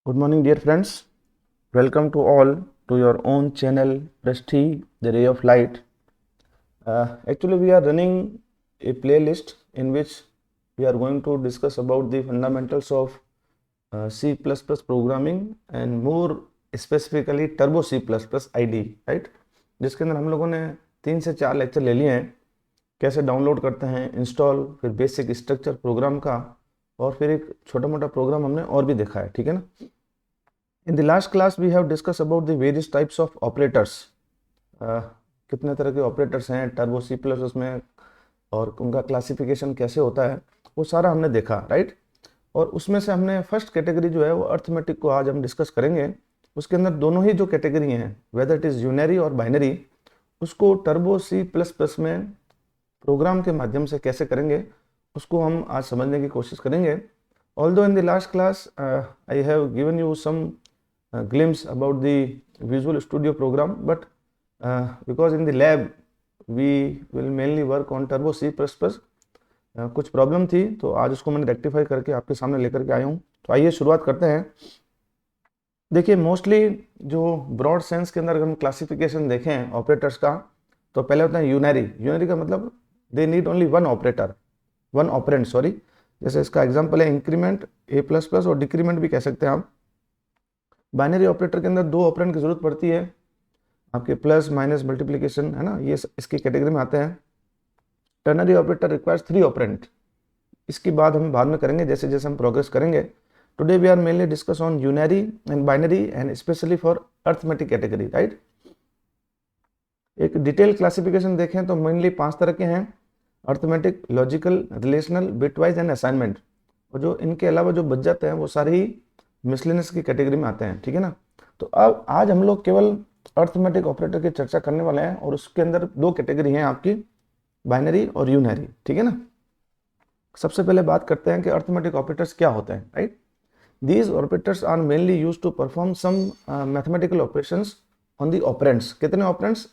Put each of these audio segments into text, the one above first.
Good morning, dear friends. Welcome to all to your own channel, Presti, the Ray of Light. Actually, we are running a playlist in which we are going to discuss about the fundamentals of C++ programming and more specifically Turbo C++ IDE, right? जिसके अंदर हम लोगों ने 3 से 4 lecture ले लिए हैं, कैसे डाउनलोड करते हैं, इंस्टॉल, फिर बेसिक स्ट्रक्चर प्रोग्राम का, और फिर एक छोटा मोटा प्रोग्राम हमने और भी देखा है, ठीक है ना। In the last class we have discussed about the various types of operators. कितने तरह के ऑपरेटर्स हैं टर्बो सी प्लस उसमें और उनका क्लासिफिकेशन कैसे होता है वो सारा हमने देखा, राइट। और उसमें से हमने फर्स्ट कैटेगरी जो है वो अर्थमेटिक को आज हम डिस्कस करेंगे। उसके अंदर दोनों ही जो कैटेगरी हैं, वेदर इट इज़ यूनरी और बाइनरी, उसको टर्बो सी प्लस प्लस में प्रोग्राम के माध्यम से कैसे करेंगे उसको हम आज समझने की कोशिश करेंगे। Although in the last class I have given you some glimpse about the Visual Studio program, but because in the lab we will mainly work on Turbo C++, कुछ प्रॉब्लम थी तो आज उसको मैंने रेक्टिफाई करके आपके सामने लेकर के आया हूँ। तो आइए शुरुआत करते हैं। देखिए, मोस्टली जो ब्रॉड सेंस के अंदर हम क्लासिफिकेशन देखें ऑपरेटर्स का, तो पहले होता है यूनरी। यूनरी का मतलब they need only one operator, one operand, sorry. जैसे इसका एग्जांपल है इंक्रीमेंट, ए प्लस प्लस, और डिक्रीमेंट भी कह सकते हैं आप। बाइनरी ऑपरेटर के अंदर दो ऑपरेंड की जरूरत पड़ती है, आपके प्लस माइनस मल्टीप्लिकेशन, है ना, ये इसकी कैटेगरी में आते हैं। Ternary operator requires 3 operand. इसकी बात हम बाद में करेंगे जैसे जैसे हम प्रोग्रेस करेंगे। Today we are mainly discuss on unary and binary and specially for arithmetic category, right. एक डिटेल क्लासिफिकेशन देखें तो मेनली 5 तरह के हैं: arithmetic, logical, relational, bitwise and assignment. और जो इनके अलावा जो बच जाते हैं वो सारे ही मिसलेनियस की कैटेगरी में आते हैं, ठीक है ना। तो अब आज हम लोग केवल अर्थमेटिक ऑपरेटर की चर्चा करने वाले हैं, और उसके अंदर 2 कैटेगरी हैं आपकी, बाइनरी और यूनरी, ठीक है ना। सबसे पहले बात करते हैं कि अर्थमेटिक ऑपरेटर्स क्या होते हैं, right. These operators are mainly used to perform some mathematical operations on the operands. कितने ऑपरेंड्स?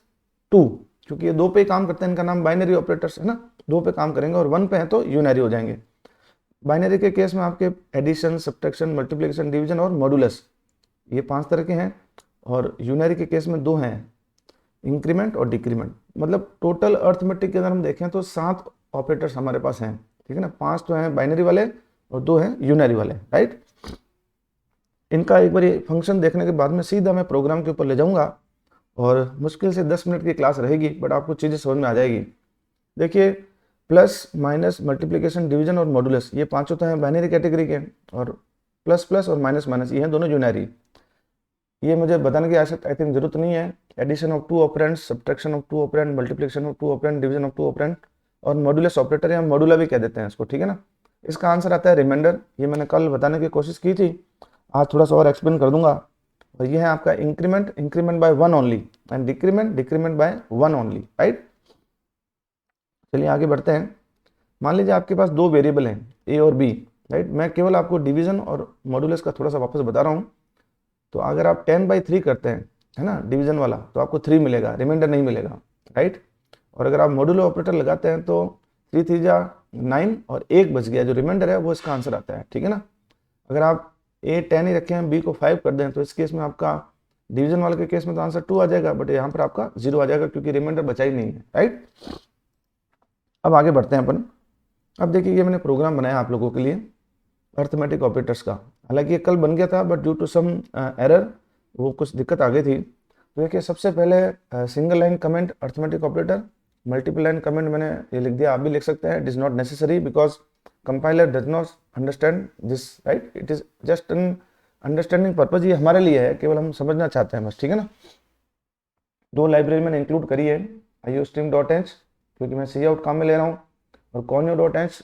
2, क्योंकि ये 2 पे ही काम करते हैं, इनका नाम बाइनरी ऑपरेटर्स है ना। 2 पे काम करेंगे और 1 पे है तो यूनरी हो जाएंगे। बाइनरी के केस में आपके एडिशन, सब्ट्रैक्शन, मल्टीप्लिकेशन, डिवीजन और मॉडुलस, ये 5 तरह के हैं। और यूनरी के केस में 2 हैं, इंक्रीमेंट और डिक्रीमेंट। मतलब टोटल अर्थमेटिक के अंदर हम देखें तो 7 ऑपरेटर्स हमारे पास हैं, ठीक है ना। 5 तो हैं बाइनरी वाले और 2 हैं यूनरी वाले, राइट। इनका एक बार फंक्शन देखने के बाद में सीधा मैं प्रोग्राम के ऊपर ले जाऊंगा, और मुश्किल से 10 मिनट की क्लास रहेगी, बट आपको चीज़ें समझ में आ जाएगी। देखिए, प्लस माइनस मल्टीप्लिकेशन, डिवीजन और मॉडुलस, ये 5 होते हैं बाइनरी कैटेगरी के, और प्लस प्लस और माइनस माइनस ये हैं दोनों यूनरी। ये मुझे बताने की आवश्यकता आई थिंक जरूरत नहीं है। Addition of 2 operand, subtraction of 2 operand, multiplication of 2 operand, division of 2 operand, और मॉडुलस ऑपरेटर या मॉडुला भी कह देते हैं इसको, ठीक है ना। इसका आंसर आता है रिमाइंडर। ये मैंने कल बताने की कोशिश की थी, आज थोड़ा सा और एक्सप्लेन कर दूंगा। और ये है आपका increment, increment by 1 only, and decrement, decrement by 1 only, right. चलिए आगे बढ़ते हैं। मान लीजिए आपके पास 2 वेरिएबल हैं, ए और बी, राइट। मैं केवल आपको डिवीजन और मॉडुलस का थोड़ा सा वापस बता रहा हूँ। तो अगर आप 10/3 करते हैं, है ना, डिवीजन वाला, तो आपको 3 मिलेगा, रिमाइंडर नहीं मिलेगा, राइट। और अगर आप मॉडुलो ऑपरेटर लगाते हैं तो 3 3 जा 9 और 1 बच गया, जो रिमाइंडर है वो इसका आंसर आता है, ठीक है ना। अगर आप ए 10 ही रखें, बी को 5 कर दें, तो इस केस में आपका डिवीजन वाले के केस में तो आंसर 2 आ जाएगा, बट यहाँ पर आपका 0 आ जाएगा क्योंकि रिमाइंडर बचा ही नहीं है, राइट। अब आगे बढ़ते हैं अपन। अब देखिए, ये मैंने प्रोग्राम बनाया आप लोगों के लिए अर्थमेटिक ऑपरेटर्स का। हालांकि ये कल बन गया था, but due to some error वो कुछ दिक्कत आ गई थी। तो देखिए, सबसे पहले single line comment arithmetic operator, multiple line comment मैंने ये लिख दिया, आप भी लिख सकते हैं। It is not necessary because compiler does not understand this, right. It is just an understanding purpose, ये हमारे लिए है, केवल हम समझना चाहते हैं बस, ठीक है ना। 2 लाइब्रेरी मैंने इंक्लूड करी है, iostream.h क्योंकि मैं सी आउट काम में ले रहा हूँ, और conio.h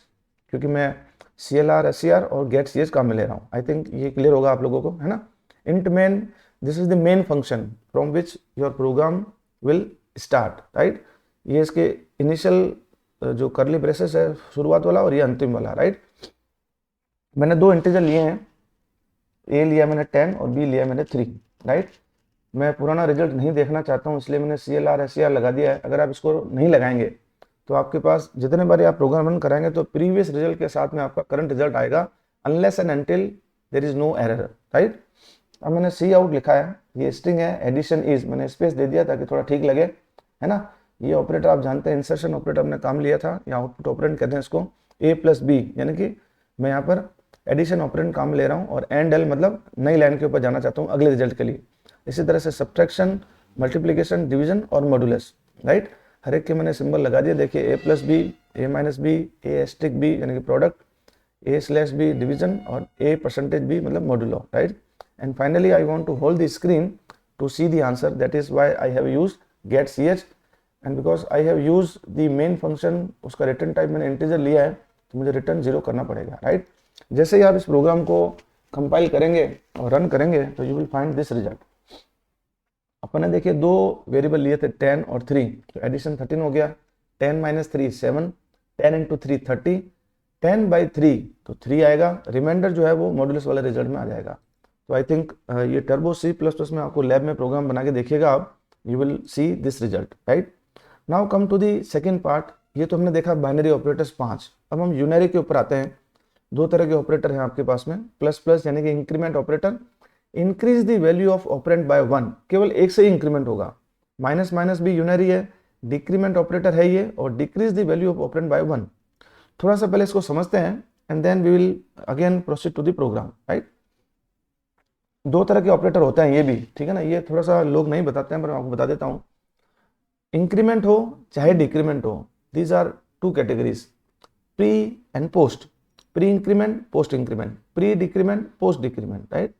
क्योंकि मैं CLR, SCR और getcs काम में ले रहा हूँ। आई थिंक ये क्लियर होगा आप लोगों को, है ना। int main, this is the main function from which your program will start, right. ये इसके इनिशियल जो करली ब्रेसेस है, शुरुआत वाला, और ये अंतिम वाला, राइट। मैंने 2 इंटीजर लिए हैं, ए लिया मैंने 10 और बी लिया मैंने 3, राइट। मैं पुराना रिजल्ट नहीं देखना चाहता हूँ, इसलिए मैंने CLR, SCR लगा दिया है। अगर आप इसको नहीं लगाएंगे तो आपके पास जितने बार आप प्रोग्राम रन कराएंगे तो प्रीवियस रिजल्ट के साथ में आपका करंट रिजल्ट आएगा, unless and until there is no error, right. अब मैंने सी आउट लिखा है, ये स्ट्रिंग है, एडिशन इज, मैंने स्पेस दे दिया ताकि थोड़ा ठीक लगे, है ना। ये ऑपरेटर आप जानते हैं, इंसर्शन ऑपरेटर हमने काम लिया था, या आउटपुट ऑपरेंड कहते हैं इसको, ए प्लस बी, यानी कि मैं यहाँ पर एडिशन ऑपरेंड काम ले रहा हूँ और एंड एल मतलब नई लाइन के ऊपर जाना चाहता हूँ अगले रिजल्ट के लिए। इसी तरह से सब्ट्रैक्शन, मल्टीप्लीकेशन, डिवीजन और मॉडुलस, राइट, हर एक के मैंने सिंबल लगा दिया। देखिए A plus B, A minus B, A asterisk B यानी कि product, A slash B division और ए परसेंटेज बी मतलब modulo, right. And finally I want to hold the screen to see the answer, that is why I have used get ch, and because I have used the main function, उसका return type मैंने integer लिया है तो मुझे return 0 करना पड़ेगा, right. जैसे ही आप इस प्रोग्राम को कंपाइल करेंगे और रन करेंगे तो you will find this result. अपन ने देखिए दो वेरिएबल लिए थे 10 और 3, तो एडिशन 13 हो गया, 10 माइनस 3 7, 10 इंटू 3 30, 10 बाई 3 तो 3 आएगा, रिमाइंडर जो है वो मॉडुलस वाले रिजल्ट में आ जाएगा। तो आई थिंक ये टर्बो C++ में आपको लैब में प्रोग्राम बना के देखिएगा आप, you will see this result, right. Now come to the second part. ये तो हमने देखा बाइनरी ऑपरेटर्स 5, अब हम यूनरी के ऊपर आते हैं। दो तरह के ऑपरेटर हैं आपके पास में, प्लस प्लस यानी कि increment operator, increase the value of operand by 1, केवल एक से ही इंक्रीमेंट होगा। माइनस माइनस भी यूनरी है, डिक्रीमेंट ऑपरेटर है ये, और decrease the value of operand by 1। थोड़ा सा पहले इसको समझते हैं and then we will again proceed to the program, right. दो तरह के ऑपरेटर होते हैं ये भी, ठीक है ना, ये थोड़ा सा लोग नहीं बताते हैं पर मैं आपको बता देता हूँ। इंक्रीमेंट हो चाहे डिक्रीमेंट हो, these are two categories, pre and post. Pre increment, post increment, pre decrement, post decrement, right.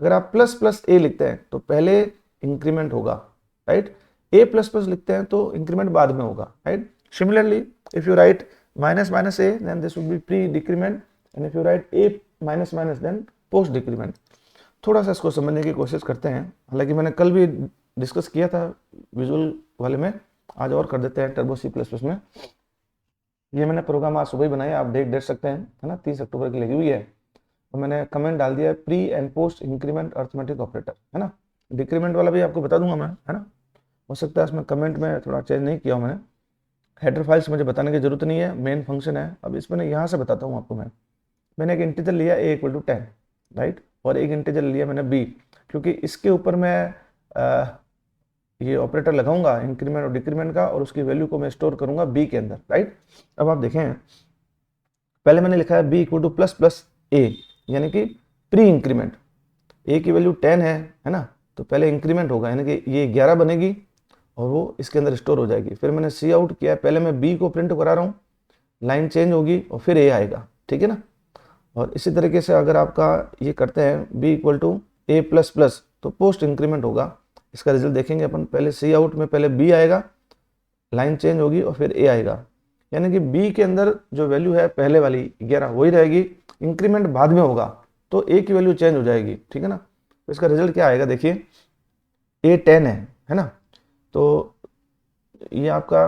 अगर आप प्लस प्लस ए लिखते हैं तो पहले इंक्रीमेंट होगा, राइट। ए प्लस प्लस लिखते हैं तो इंक्रीमेंट बाद में होगा, right. Similarly if you write minus minus A then this would be pre decrement, and if you write A minus minus then post decrement. थोड़ा सा इसको समझने की कोशिश करते हैं, हालांकि मैंने कल भी डिस्कस किया था विजुअल वाले में, आज और कर देते हैं टर्बो C++ में। ये मैंने प्रोग्राम आज सुबह ही बनाया, आप देख सकते हैं, है ना, 30 अक्टूबर की लगी हुई है। और मैंने कमेंट डाल दिया है pre and post increment arithmetic operator, है ना। डिक्रीमेंट वाला भी आपको बता दूंगा मैं, है ना। हो सकता है इसमें कमेंट में थोड़ा चेंज नहीं किया हूँ मैंने, हेडर फाइल्स मुझे बताने की जरूरत नहीं है, मेन फंक्शन है। अब इसमें यहाँ से बताता हूँ आपको मैंने एक इंटीजर लिया a = 10, राइट, और एक इंटीजर लिया मैंने b, क्योंकि इसके ऊपर मैं ये ऑपरेटर लगाऊंगा इंक्रीमेंट और डिक्रीमेंट का, और उसकी वैल्यू को मैं स्टोर करूंगा b के अंदर, राइट। अब आप देखें, पहले मैंने लिखा है b = प्लस प्लस a, यानी कि प्री इंक्रीमेंट। a की वैल्यू 10 है ना, तो पहले इंक्रीमेंट होगा, यानी कि ये 11 बनेगी और वो इसके अंदर स्टोर हो जाएगी। फिर मैंने सी आउट किया, पहले मैं b को प्रिंट करा रहा हूँ, लाइन चेंज होगी और फिर a आएगा, ठीक है ना। और इसी तरीके से अगर आपका ये करते हैं b = a++, तो पोस्ट इंक्रीमेंट होगा। इसका रिजल्ट देखेंगे अपन, पहले सी आउट में पहले b आएगा, लाइन चेंज होगी और फिर a आएगा, यानी कि b के अंदर जो वैल्यू है पहले वाली 11 वही रहेगी, इंक्रीमेंट बाद में होगा तो a की वैल्यू चेंज हो जाएगी, ठीक है ना। तो इसका रिजल्ट क्या आएगा, देखिए a 10 है ना, तो ये आपका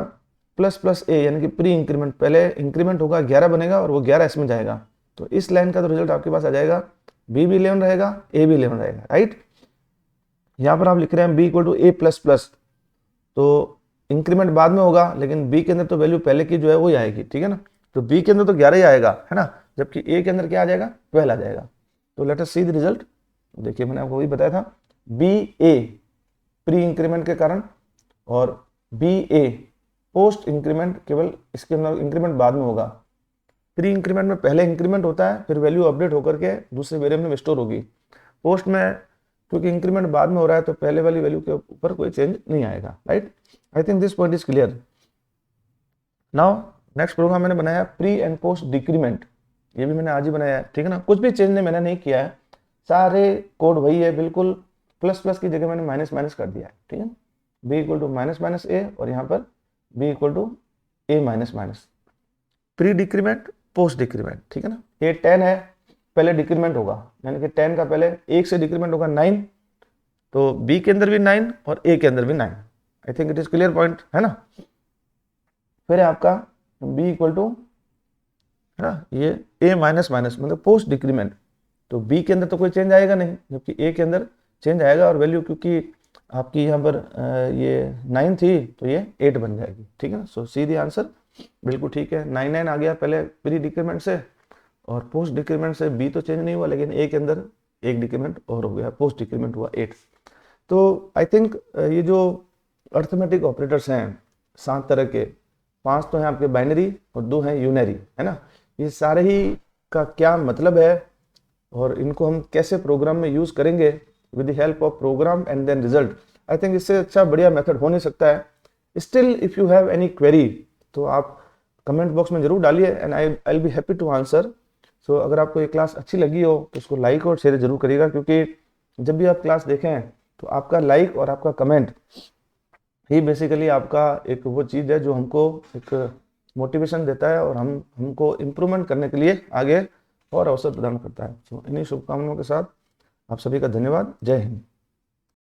प्लस प्लस a यानी कि प्री इंक्रीमेंट, पहले इंक्रीमेंट होगा 11 बनेगा और वो 11 इसमें जाएगा, तो इस लाइन का तो रिजल्ट आपके पास आ जाएगा, b भी 11 रहेगा, a भी 11 रहेगा, राइट। यहाँ पर आप लिख रहे हैं b = a++, तो इंक्रीमेंट बाद में होगा, लेकिन b के अंदर तो वैल्यू पहले की जो है वही आएगी, ठीक है ना। तो b के अंदर तो 11 ही आएगा, है ना, जबकि a के अंदर क्या आ जाएगा, 12 आ जाएगा। तो let us see the result. देखिए मैंने आपको वही बताया था, ba प्री इंक्रीमेंट के कारण और ba पोस्ट इंक्रीमेंट, केवल इसके अंदर इंक्रीमेंट बाद में होगा। प्री इंक्रीमेंट में पहले इंक्रीमेंट होता है, फिर वैल्यू अपडेट होकर के दूसरे वेरिएबल में स्टोर होगी। पोस्ट में क्योंकि इंक्रीमेंट बाद में हो रहा है तो पहले वाली वैल्यू के ऊपर कोई चेंज नहीं आएगा, right. I think this point is clear. Now next program मैंने बनाया प्री एंड पोस्ट डिक्रीमेंट, ये भी मैंने आज ही बनाया है, ठीक है ना, कुछ भी चेंज मैंने नहीं किया है, सारे कोड वही है बिल्कुल, प्लस प्लस की जगह मैंने माइनस माइनस कर दिया है, ठीक है ना। b = -a और यहाँ पर b = a-। Pre decrement, post decrement, ठीक है ना। ये 10 है, पहले डिक्रीमेंट होगा, यानी कि 10 का पहले 1 से डिक्रीमेंट होगा 9, तो b के अंदर भी 9 और a के अंदर भी 9। I think it is clear point, है ना। फिर है आपका b = है ना, ये a-, मतलब पोस्ट डिक्रीमेंट, तो b के अंदर तो कोई चेंज आएगा नहीं, जबकि a के अंदर चेंज आएगा, और वैल्यू क्योंकि आपकी यहाँ पर ये 9 थी तो ये 8 बन जाएगी, ठीक है ना। सो सी दी आंसर, बिल्कुल ठीक है, 9 9 आ गया पहले प्री डिक्रीमेंट से, और पोस्ट डिक्रीमेंट से b तो चेंज नहीं हुआ, लेकिन a के अंदर एक डिक्रीमेंट और हो गया, पोस्ट डिक्रीमेंट हुआ 8। तो आई थिंक ये जो अर्थमेटिक ऑपरेटर्स हैं 7 तरह के, 5 तो हैं आपके बाइनरी और 2 हैं यूनरी, है ना। ये सारे ही का क्या मतलब है और इनको हम कैसे प्रोग्राम में यूज़ करेंगे with the help of program and then result, I think इससे अच्छा बढ़िया मेथड हो नहीं सकता है। Still if you have any query तो आप कमेंट बॉक्स में जरूर डालिए and I will be happy to answer. So अगर आपको ये क्लास अच्छी लगी हो तो उसको लाइक और शेयर जरूर करिएगा, क्योंकि जब भी आप क्लास देखें तो आपका लाइक और आपका कमेंट ही बेसिकली आपका एक वो चीज़ है जो हमको एक मोटिवेशन देता है और हमको इम्प्रूवमेंट करने के लिए आगे और अवसर प्रदान करता है। सो इन्हीं शुभकामनाओं के साथ आप सभी का धन्यवाद। जय हिंद।